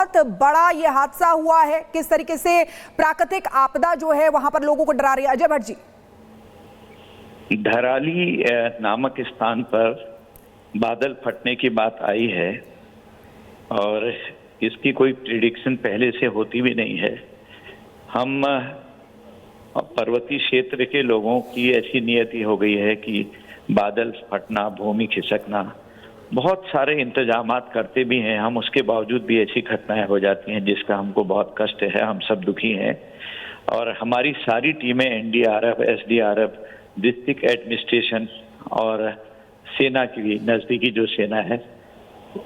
बहुत बड़ा ये हादसा हुआ है, किस तरीके से प्राकृतिक आपदा जो है वहां पर लोगों को डरा रही है। अजय भट्ट जी, धराली नामक स्थान पर बादल फटने की बात आई है और इसकी कोई प्रिडिक्शन पहले से होती भी नहीं है। हम पर्वतीय क्षेत्र के लोगों की ऐसी नियति हो गई है कि बादल फटना, भूमि खिसकना, बहुत सारे इंतजामात करते भी हैं हम, उसके बावजूद भी ऐसी घटनाएं हो जाती हैं जिसका हमको बहुत कष्ट है। हम सब दुखी हैं और हमारी सारी टीमें एनडीआरएफ, एसडीआरएफ, डिस्ट्रिक्ट एडमिनिस्ट्रेशन और सेना की भी, नजदीकी जो सेना है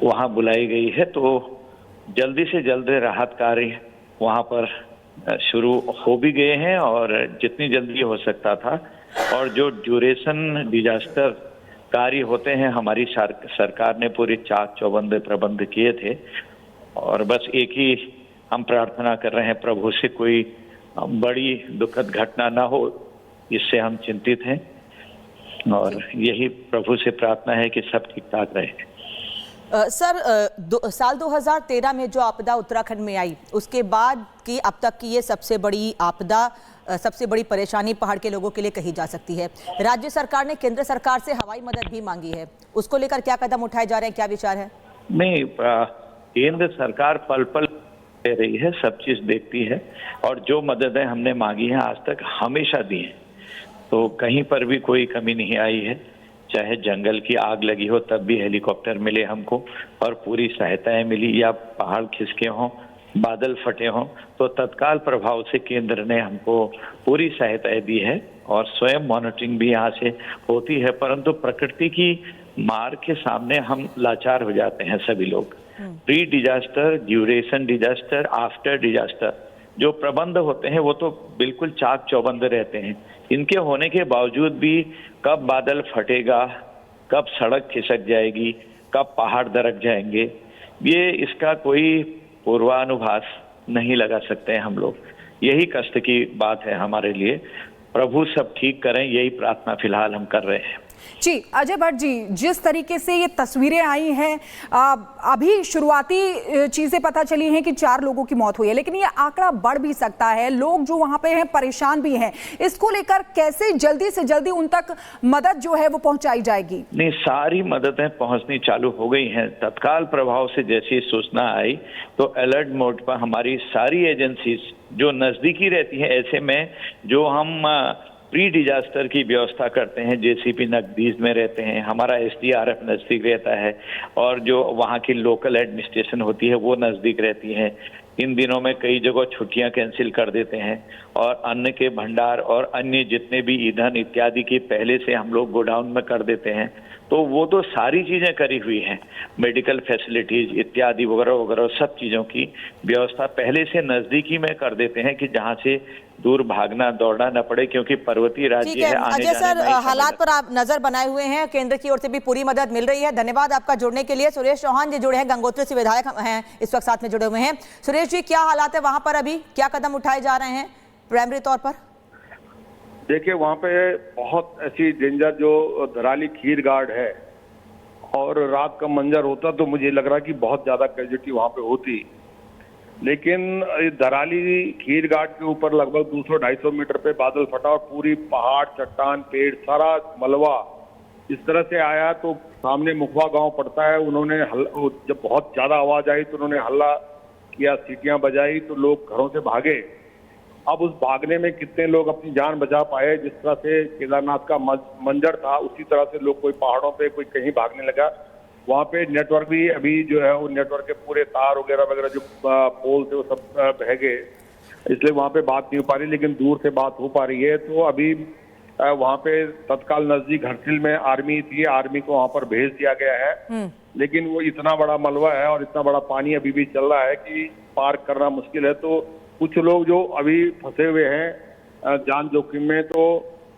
वहां बुलाई गई है। तो जल्दी से जल्द राहत कार्य वहां पर शुरू हो भी गए हैं और जितनी जल्दी हो सकता था, और जो ड्यूरेशन डिजास्टर कार्य होते हैं हमारी सरकार ने पूरी चाक चौबंद प्रबंध किए थे। और बस एक ही हम प्रार्थना कर रहे हैं प्रभु से, कोई बड़ी दुखद घटना ना हो, इससे हम चिंतित हैं और यही प्रभु से प्रार्थना है कि सब ठीक ठाक रहे। सर, साल 2013 में जो आपदा उत्तराखंड में आई, उसके बाद की अब तक की ये सबसे बड़ी आपदा, सबसे बड़ी परेशानी पहाड़ के लोगों के लिए कही जा सकती है। राज्य सरकार ने केंद्र सरकार से हवाई मदद भी मांगी है, उसको लेकर क्या कदम उठाए जा रहे हैं, क्या विचार है? नहीं, केंद्र सरकार पल पल दे रही है, सब चीज देखती है और जो मददें हमने मांगी हैं आज तक हमेशा दी है, तो कहीं पर भी कोई कमी नहीं आई है। चाहे जंगल की आग लगी हो तब भी हेलीकॉप्टर मिले हमको और पूरी सहायताएं मिली, या पहाड़ खिसके हों, बादल फटे हों, तो तत्काल प्रभाव से केंद्र ने हमको पूरी सहायताएं दी है और स्वयं मॉनिटरिंग भी यहाँ से होती है। परंतु प्रकृति की मार के सामने हम लाचार हो जाते हैं सभी लोग। Pre disaster, duration disaster, after disaster जो प्रबंध होते हैं वो तो बिल्कुल चाक चौबंद रहते हैं। इनके होने के बावजूद भी कब बादल फटेगा, कब सड़क खिसक जाएगी, कब पहाड़ दरक जाएंगे, ये इसका कोई पूर्वानुभास नहीं लगा सकते हैं हम लोग। यही कष्ट की बात है हमारे लिए। प्रभु सब ठीक करें, यही प्रार्थना फिलहाल हम कर रहे हैं। जी अजय भट्ट जी, जिस तरीके से ये तस्वीरें आई हैं, अभी शुरुआती चीजें पता चली हैं कि 4 लोगों की मौत हुई है, लेकिन ये आंकड़ा बढ़ भी सकता है। लोग जो वहां पे हैं परेशान भी हैं, इसको लेकर कैसे जल्दी से जल्दी उन तक मदद जो है वो पहुंचाई जाएगी? नहीं, सारी मददें पहुंचनी चालू हो गई हैं। तत्काल प्रभाव से जैसी सूचना आई तो अलर्ट मोड पर हमारी सारी एजेंसीज जो नजदीकी रहती है, ऐसे में जो हम प्री डिजास्टर की व्यवस्था करते हैं, जेसीपी नजदीक में रहते हैं, हमारा एसडीआरएफ नजदीक रहता है और जो वहाँ की लोकल एडमिनिस्ट्रेशन होती है वो नजदीक रहती है। इन दिनों में कई जगह छुट्टियां कैंसिल कर देते हैं और अन्न के भंडार और अन्य जितने भी ईंधन इत्यादि की पहले से हम लोग गोडाउन में कर देते हैं। तो वो तो सारी चीजें करी हुई हैं, मेडिकल फैसिलिटीज इत्यादि वगैरह वगैरह सब चीजों की व्यवस्था पहले से नजदीकी में कर देते हैं कि जहां से दूर भागना दौड़ना न पड़े, क्योंकि पर्वतीय राज्य है। अजय सर, हालात पर आप नजर बनाए हुए हैं, केंद्र की ओर से भी पूरी मदद मिल रही है। धन्यवाद आपका जुड़ने के लिए। सुरेश चौहान जी जुड़े हैं, गंगोत्री से विधायक हैं, इस वक्त साथ में जुड़े हुए हैं। सुरेश जी, क्या हालात है वहां पर, अभी क्या कदम उठाए जा रहे हैं प्राइमरी तौर पर? देखिए, वहां पे बहुत ऐसी डेंजर जो धराली खीर गार्ड है और रात का मंजर होता तो मुझे लग रहा कि बहुत ज्यादा कैजुअलिटी वहां पे होती, लेकिन धराली खीर घाट के ऊपर लगभग 200-250 मीटर पे बादल फटा और पूरी पहाड़, चट्टान, पेड़, सारा मलबा इस तरह से आया। तो सामने मुखवा गांव पड़ता है, उन्होंने जब बहुत ज्यादा आवाज आई तो उन्होंने हल्ला किया, सीटियां बजाई, तो लोग घरों से भागे। अब उस भागने में कितने लोग अपनी जान बचा पाए, जिस तरह से केदारनाथ का मंजर था उसी तरह से लोग कोई पहाड़ों पे, कोई कहीं भागने लगा। वहाँ पे नेटवर्क भी अभी जो है वो नेटवर्क के पूरे तार वगैरह वगैरह जो पोल थे वो सब बह गए, इसलिए वहाँ पे बात नहीं हो पा रही, लेकिन दूर से बात हो पा रही है। तो अभी वहाँ पे तत्काल नजदीक हरसिल में आर्मी थी, आर्मी को वहाँ पर भेज दिया गया है, लेकिन वो इतना बड़ा मलबा है और इतना बड़ा पानी अभी भी चल रहा है कि पार करना मुश्किल है। तो कुछ लोग जो अभी फंसे हुए हैं जान जोखिम में, तो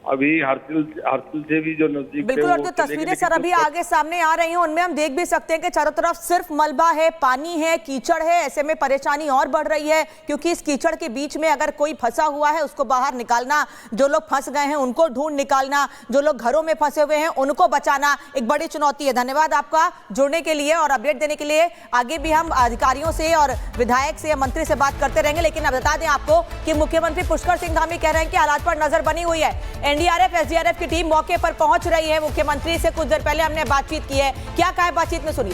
अभी हरसिल से भी जो नजदीक बिल्कुल, और जो तस्वीरें सर अभी आगे सामने आ रही हैं उनमें हम देख भी सकते हैं कि चारों तरफ सिर्फ मलबा है, पानी है, कीचड़ है। ऐसे में परेशानी और बढ़ रही है, क्योंकि इस कीचड़ के बीच में अगर कोई फंसा हुआ है उसको बाहर निकालना, जो लोग फंस गए हैं उनको ढूंढ निकालना, जो लोग घरों में फंसे हुए हैं उनको बचाना एक बड़ी चुनौती है। धन्यवाद आपका जुड़ने के लिए और अपडेट देने के लिए। आगे भी हम अधिकारियों से और विधायक से, मंत्री से बात करते रहेंगे, लेकिन अब बता दें आपको कि मुख्यमंत्री पुष्कर सिंह धामी कह रहे हैं कि हालात पर नजर बनी हुई है। एनडीआरएफ, एसडीआरएफ की टीम मौके पर पहुंच रही है। मुख्यमंत्री से कुछ देर पहले हमने बातचीत की है, क्या कहा है बातचीत में, सुनिए।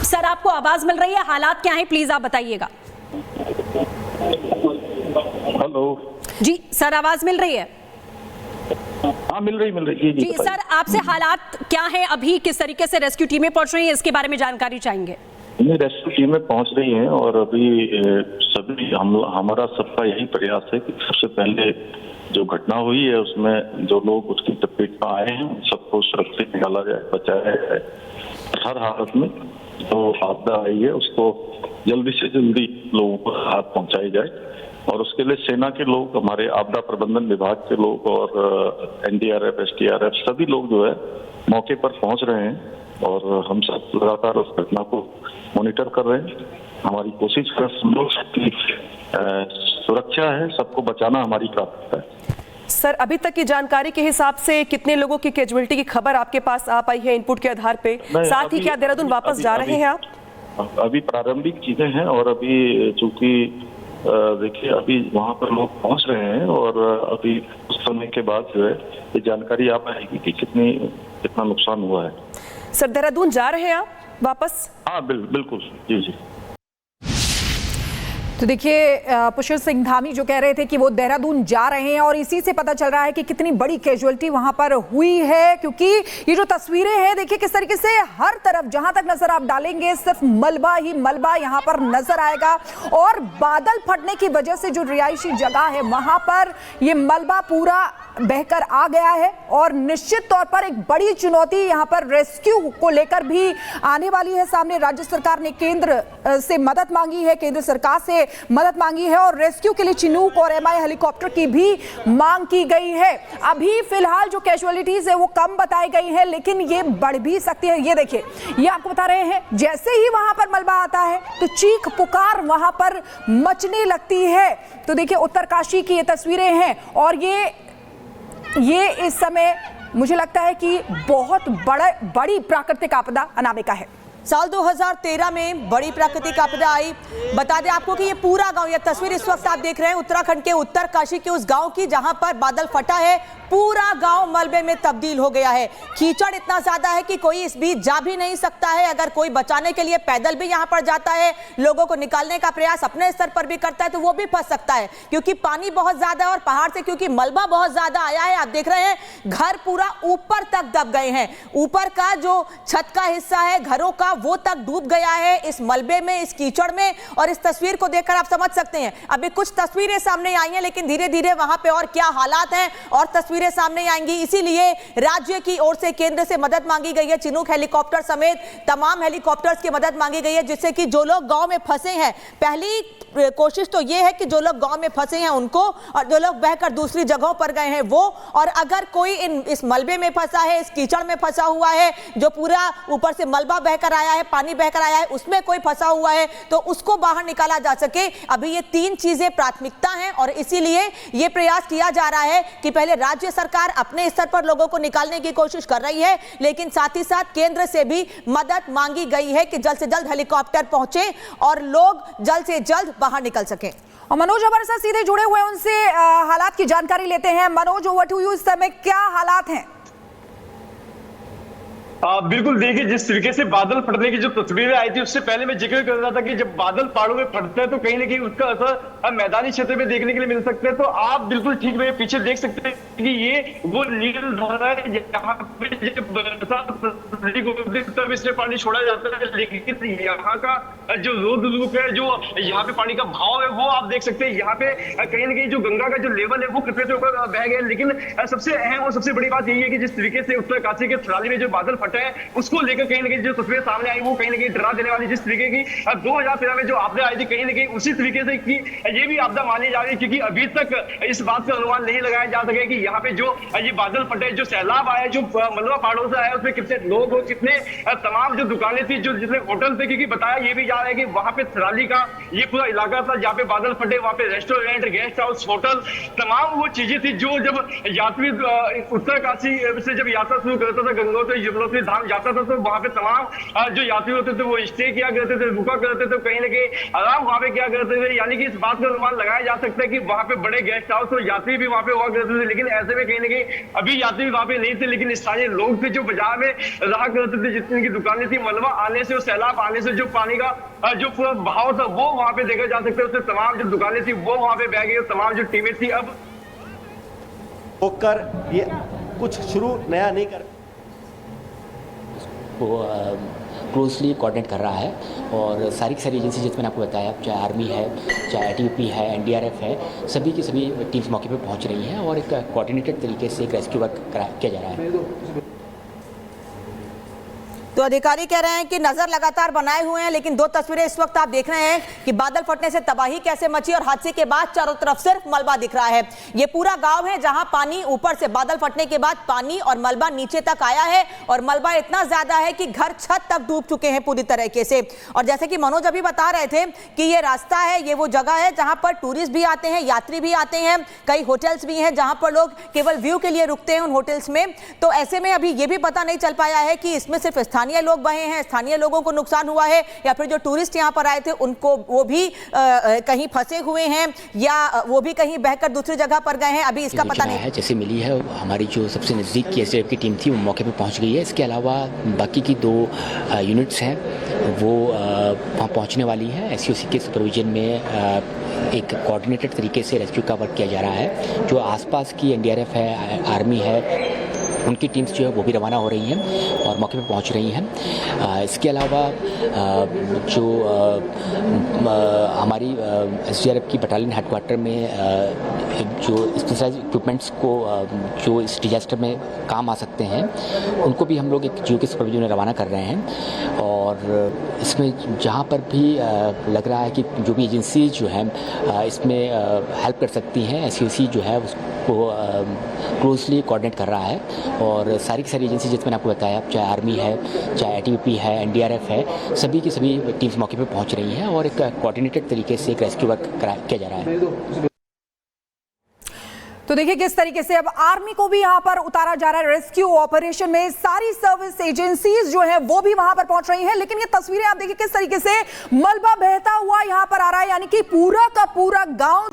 सर आपको आवाज मिल रही है, हालात क्या हैं प्लीज आप बताइएगा। हेलो जी सर, आवाज मिल रही है? हाँ मिल रही जी सर, आपसे हालात क्या हैं अभी, किस तरीके से रेस्क्यू टीमें पहुंच रही हैं, इसके बारे में जानकारी चाहेंगे। रेस्क्यू टीमें पहुंच रही हैं और अभी सभी हमारा सबका यही प्रयास है कि सबसे पहले जो घटना हुई है उसमें जो लोग उसकी चपेट में आए हैं सबको सुरक्षित निकाला जाए, बचाया जाए। हर हालत में जो आपदा आई है उसको जल्दी से जल्दी लोगों को राहत पहुंचाई जाए, और उसके लिए सेना के लोग, हमारे आपदा प्रबंधन विभाग के लोग और एनडीआरएफ, एसडीआरएफ सभी लोग जो है मौके पर पहुंच रहे हैं, और हम सब लगातार उस घटना को मॉनिटर कर रहे हैं। हमारी कोशिश है सबकी सुरक्षा है, सबको बचाना हमारी प्राथमिकता है। सर अभी तक की जानकारी के हिसाब से कितने लोगों की कैजुअलिटी की खबर आपके पास आ पाई है इनपुट के आधार पे? साथ ही क्या देहरादून वापस जा रहे हैं आप? अभी प्रारंभिक चीजें हैं, और अभी चूंकि देखिए अभी वहाँ पर लोग पहुँच रहे हैं, और अभी उस समय के बाद जो है ये जानकारी आ पाएगी कि कितना नुकसान हुआ है। सर देहरादून जा रहे हैं आप वापस? हाँ बिल्कुल जी। तो देखिए पुष्कर सिंह धामी जो कह रहे थे कि वो देहरादून जा रहे हैं, और इसी से पता चल रहा है कि कितनी बड़ी कैजुअलिटी वहां पर हुई है, क्योंकि ये जो तस्वीरें हैं देखिए किस तरीके से हर तरफ जहां तक नजर आप डालेंगे सिर्फ मलबा ही मलबा यहां पर नजर आएगा, और बादल फटने की वजह से जो रिहायशी जगह है वहां पर ये मलबा पूरा बहकर आ गया है, और निश्चित तौर पर एक बड़ी चुनौती यहां पर रेस्क्यू को लेकर भी आने वाली है सामने। राज्य सरकार ने केंद्र से मदद मांगी है, केंद्र सरकार से मदद मांगी है, और रेस्क्यू के लिए चिनूक और एमआई हेलीकॉप्टर की भी मांग की गई है। अभी फिलहाल जो कैजुअलिटीज है वो कम बताई गई है, लेकिन ये बढ़ भी सकती है। ये देखिए, ये आपको बता रहे हैं जैसे ही वहां पर मलबा आता है तो चीख पुकार वहां पर मचने लगती है। तो देखिए उत्तरकाशी की ये तस्वीरें हैं, और ये इस समय मुझे लगता है कि बहुत बड़ी प्राकृतिक आपदा अनामिका है। साल 2013 में बड़ी प्राकृतिक आपदा आई। बता दें आपको कि ये पूरा गांव, ये तस्वीर इस वक्त आप देख रहे हैं उत्तराखंड के उत्तरकाशी के उस गांव की जहां पर बादल फटा है, पूरा गांव मलबे में तब्दील हो गया है। कीचड़ इतना ज्यादा है कि कोई इस बीच जा भी नहीं सकता है। अगर कोई बचाने के लिए पैदल भी यहां पर जाता है, लोगों को निकालने का प्रयास अपने स्तर पर भी करता है, तो वो भी फंस सकता है, क्योंकि पानी बहुत ज्यादा है और पहाड़ से क्योंकि मलबा बहुत ज्यादा आया है। आप देख रहे हैं घर पूरा ऊपर तक दब गए हैं, ऊपर का जो छत का हिस्सा है घरों का वो तक डूब गया है इस मलबे में, इस कीचड़ में। और इस तस्वीर को देखकर आप समझ सकते हैं, अभी कुछ तस्वीरें सामने आई हैं, लेकिन धीरे धीरे वहां पे और क्या हालात हैं और तस्वीरें सामने आएंगी। इसीलिए राज्य की ओर से केंद्र से मदद मांगी गई है, चिनूक हेलीकॉप्टर समेत तमाम हेलीकॉप्टर्स की मदद मांगी गई है, जिससे कि जो लोग गांव में फंसे हैं, पहली कोशिश तो यह है कि जो लोग गांव में फंसे हैं उनको, और जो लोग बहकर दूसरी जगहों पर गए हैं वो, और अगर कोई इस मलबे में फंसा है, इस कीचड़ में फंसा हुआ है, जो पूरा ऊपर से मलबा बहकर आया है, पानी बहकर आया है, उसमें कोई फंसा हुआ है तो उसको बाहर निकाला जा सके। अभी ये 3 चीजें प्राथमिकता हैं, और इसीलिए ये प्रयास किया जा रहा है कि पहले राज्य सरकार अपने स्तर पर लोगों को निकालने की कोशिश कर रही है, लेकिन साथ ही साथ केंद्र से भी मदद मांगी गई है कि जल्द से जल्द हेलीकॉप्टर पहुंचे और लोग जल्द से जल्द बाहर निकल सकें। और मनोज हमारे साथ सीधे जुड़े हुए हैं, उनसे हालात की जानकारी लेते हैं। मनोज, ओवर टू यू, इस समय क्या हालात हैं? बिल्कुल, देखिए जिस तरीके से बादल फटने की जो तस्वीरें आई थी उससे पहले मैं जिक्र कर रहा था कि जब बादल पहाड़ों में फटते हैं तो कहीं ना कहीं उसका असर मैदानी क्षेत्र में देखने के लिए मिल सकता है। तो आप बिल्कुल ठीक मेरे पीछे देख सकते हैं कि ये वो नील धारा है जहाँ पे जब बरसात तब इसमें पानी छोड़ा जाता है, लेकिन यहाँ का जो रूप है, जो यहाँ पे पानी का भाव है वो आप देख सकते हैं। यहाँ पे कहीं ना कहीं जो गंगा का जो लेवल है वो खतरे से ऊपर बह गया। लेकिन सबसे अहम और सबसे बड़ी बात यही है कि जिस तरीके से उत्तरकाशी के थराली में जो बादल फटे हैं उसको लेकर कहीं ना कहीं जो तस्वीरें सामने आई वो कहीं ना कहीं डरा देने वाली, जिस तरीके की 2013 में जो आपदा आई थी कहीं ना कहीं उसी तरीके से की ये भी आपदा मानी जा रही है, क्योंकि अभी तक इस बात का अनुमान नहीं लगाया जा सके कि यहाँ पे जो ये बादल फटे, जो सैलाब आया, जो मलबा पहाड़ों से आया, उसमें कितने लोग हो, कितने तमाम जो दुकानें थी, जो जितने होटल थे, क्योंकि बताया ये भी जा रहा है कि वहां पे थराली का ये पूरा इलाका था जहाँ पे बादल फटे, वहां पे रेस्टोरेंट, गेस्ट हाउस, होटल, तमाम वो चीजें थी जो जब यात्री उत्तरकाशी से जब यात्रा शुरू करता था, गंगोत्री यमुनोत्री धाम जाता था, तो वहां पे तमाम जो यात्री होते थे वो स्टे किया करते थे, रुका करते थे, कहीं ना कहीं आराम वहां पे किया करते थे। यानी कि इस बात का अनुमान लगाया जा सकता है कि वहां पे बड़े गेस्ट हाउस और यात्री भी वहां पे हुआ करते थे, लेकिन ऐसे में कहीं ना कहीं अभी यात्री भी वहां पे नहीं थे, लेकिन स्थानीय लोग थे जो बाजार में रहा करते थे, जितनी की दुकानें थी, मलबा आने से और सैलाब आने से जो पानी का जो पूरा बहाव था वो वहां पे देखा जा सकता है, उससे तमाम जो दुकानें थी वो वहां पे बह गई और तमाम जो टीमें थी अब होकर ये कुछ शुरू नया नहीं कर वो क्लोजली कोऑर्डिनेट कर रहा है और सारी की सारी एजेंसी जिसमें आपको बताया, चाहे आर्मी है, चाहे आईटीबीपी है, एनडीआरएफ है, सभी की सभी टीम्स मौके पर पहुंच रही हैं और एक कोऑर्डिनेटेड तरीके से एक रेस्क्यू वर्क किया जा रहा है। तो अधिकारी कह रहे हैं कि नजर लगातार बनाए हुए हैं, लेकिन दो तस्वीरें इस वक्त आप देख रहे हैं कि बादल फटने से तबाही कैसे मची और हादसे के बाद चारों तरफ सिर्फ मलबा दिख रहा है। ये पूरा गांव है जहां पानी ऊपर से बादल फटने के बाद पानी और मलबा नीचे तक आया है और मलबा इतना ज्यादा है कि घर छत तक डूब चुके हैं पूरी तरीके से। और जैसे कि मनोज अभी बता रहे थे कि ये रास्ता है, ये वो जगह है जहां पर टूरिस्ट भी आते हैं, यात्री भी आते हैं, कई होटल्स भी हैं जहां पर लोग केवल व्यू के लिए रुकते हैं उन होटल्स में। तो ऐसे में अभी ये भी पता नहीं चल पाया है कि इसमें सिर्फ स्थानीय लोग बहे हैं, स्थानीय लोगों को नुकसान हुआ है या फिर जो टूरिस्ट यहां पर आए थे उनको वो भी कहीं फंसे हुए हैं या वो भी कहीं बहकर दूसरी जगह पर गए हैं, अभी इसका पता नहीं है। जैसे मिली है हमारी जो सबसे नज़दीक की एसडीआरएफ की टीम थी वो मौके पे पहुंच गई है। इसके अलावा बाकी की 2 यूनिट्स हैं वो वहाँ पहुंचने वाली है। एससीओसी के सुपरविजन में एक कोऑर्डिनेटेड तरीके से रेस्क्यू का वर्क किया जा रहा है। जो आसपास की एनडीआरएफ है, आर्मी है, उनकी टीम्स जो है वो भी रवाना हो रही हैं और मौके पे पहुंच रही हैं। इसके अलावा जो हमारी एसडीआरएफ की बटालियन हेडक्वार्टर में जो स्पेशलाइज्ड इक्विपमेंट्स को जो इस डिजास्टर में काम आ सकते हैं उनको भी हम लोग एक जियो के सुपरविजन में रवाना कर रहे हैं। और इसमें जहाँ पर भी लग रहा है कि जो भी एजेंसी जो है इसमें हेल्प कर सकती हैं, एससीओसी जो है उसको क्लोजली कोऑर्डिनेट कर रहा है और सारी की सारी एजेंसी जिसमें आपको बताया, चाहे आर्मी है, चाहे आईटीबीपी है, एनडीआरएफ है, सभी की सभी टीम्स मौके पर पहुंच रही हैं और एक कोऑर्डिनेटेड तरीके से एक रेस्क्यू वर्क किया जा रहा है। तो देखिए किस तरीके से अब आर्मी को भी यहां पर उतारा जा रहा है रेस्क्यू ऑपरेशन में। सारी सर्विस एजेंसीज जो है वो भी वहां पर पहुंच रही हैं, लेकिन ये तस्वीरें आप देखिए किस तरीके से मलबा बहता हुआ यहां पर आ रहा है, यानी कि पूरा का पूरा गांव